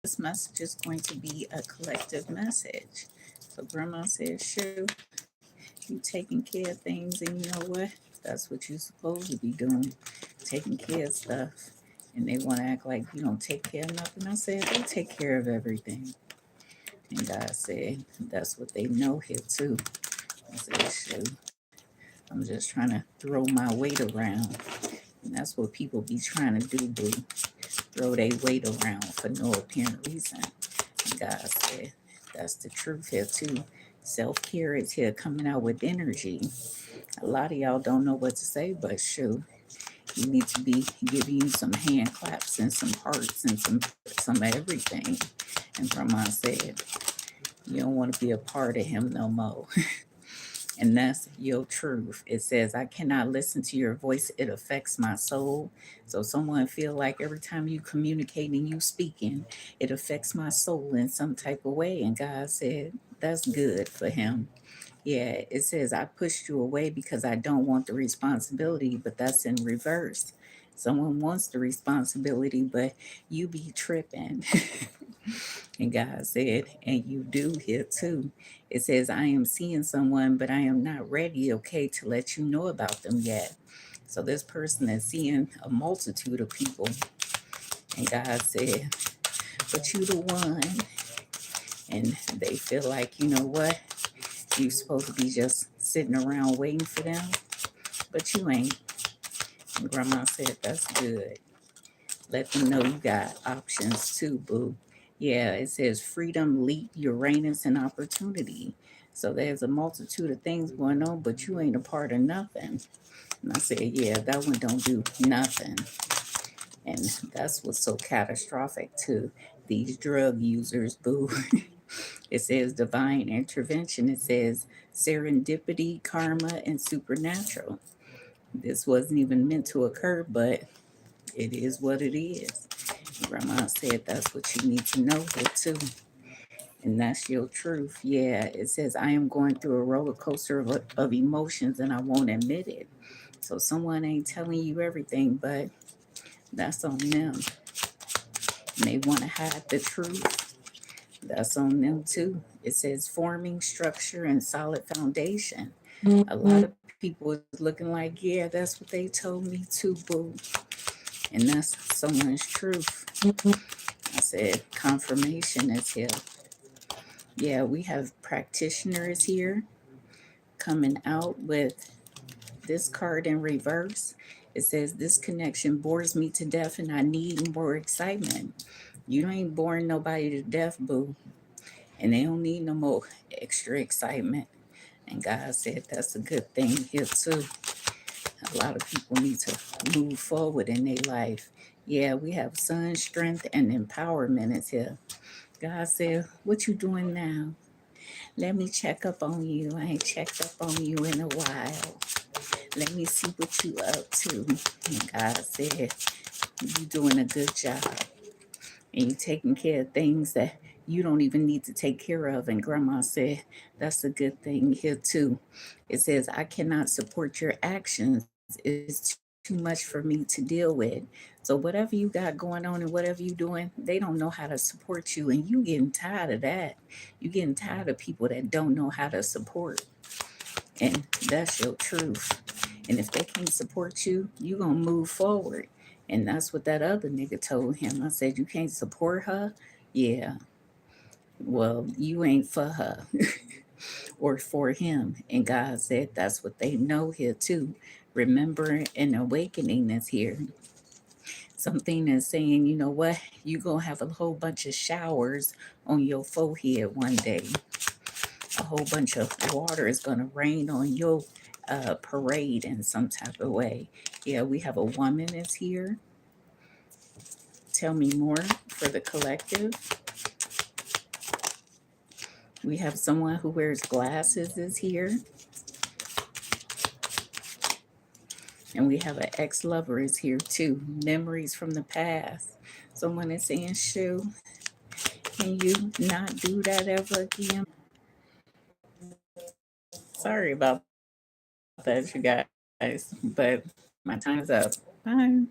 this message is going to be a collective message. So Grandma said, shoot, you taking care of things, and you know what? That's what you're supposed to be doing, taking care of stuff. And they want to act like you don't take care of nothing. I said, they take care of everything. And God said, that's what they know here too. I said, shoot, I'm just trying to throw my weight around. And that's what people be trying to do, boo. Throw their weight around for no apparent reason. And God said, that's the truth here too. Self-care is here coming out with energy. A lot of y'all don't know what to say, but shoot, you need to be giving you some hand claps and some hearts and some everything. And Grandma said, you don't want to be a part of him no more. And that's your truth. It says, I cannot listen to your voice. It affects my soul. So someone feel like every time you communicate and you speaking, it affects my soul in some type of way. And God said, that's good for him. Yeah, it says, I pushed you away because I don't want the responsibility, but that's in reverse. Someone wants the responsibility, but you be tripping. And God said, and you do here too. It says, I am seeing someone, but I am not ready, okay, to let you know about them yet. So this person is seeing a multitude of people. And God said, but you the one. And they feel like, you know what? You're supposed to be just sitting around waiting for them. But you ain't. And Grandma said, that's good. Let them know you got options too, boo. Yeah, it says freedom, leap, Uranus, and opportunity. So there's a multitude of things going on, but you ain't a part of nothing. And I said, yeah, that one don't do nothing. And that's what's so catastrophic to these drug users, boo. It says divine intervention. It says serendipity, karma, and supernatural. This wasn't even meant to occur, but it is what it is. Grandma said that's what you need to know here too. And that's your truth. Yeah, it says, I am going through a roller coaster of emotions and I won't admit it. So someone ain't telling you everything, but that's on them. And they want to hide the truth. That's on them too. It says forming structure and solid foundation. A lot of people is looking like, yeah, that's what they told me too, boo. And that's someone's truth. I said, confirmation is here. Yeah, we have practitioners here coming out with this card in reverse. It says, this connection bores me to death and I need more excitement. You ain't boring nobody to death, boo. And they don't need no more extra excitement. And God said that's a good thing here too. A lot of people need to move forward in their life. Yeah, we have sun, strength, and empowerment is here. God said, what you doing now? Let me check up on you. I ain't checked up on you in a while. Let me see what you up to. And God said, you doing a good job. And you taking care of things that you don't even need to take care of. And Grandma said, that's a good thing here too. It says, I cannot support your actions. It's too much for me to deal with. So whatever you got going on and whatever you doing, they don't know how to support you. And you getting tired of that. You getting tired of people that don't know how to support. And that's your truth. And if they can't support you, you going to move forward. And that's what that other nigga told him. I said, you can't support her? Yeah. Well, you ain't for her or for him. And God said, that's what they know here too. Remember, an awakening is here. Something is saying, you know what? You're going to have a whole bunch of showers on your forehead one day. A whole bunch of water is going to rain on your parade in some type of way. Yeah, we have a woman is here. Tell me more for the collective. We have someone who wears glasses is here. And we have an ex-lover is here too. Memories from the past. Someone is saying, Shoo, can you not do that ever again? Sorry about that, you guys. But my time is up. Bye.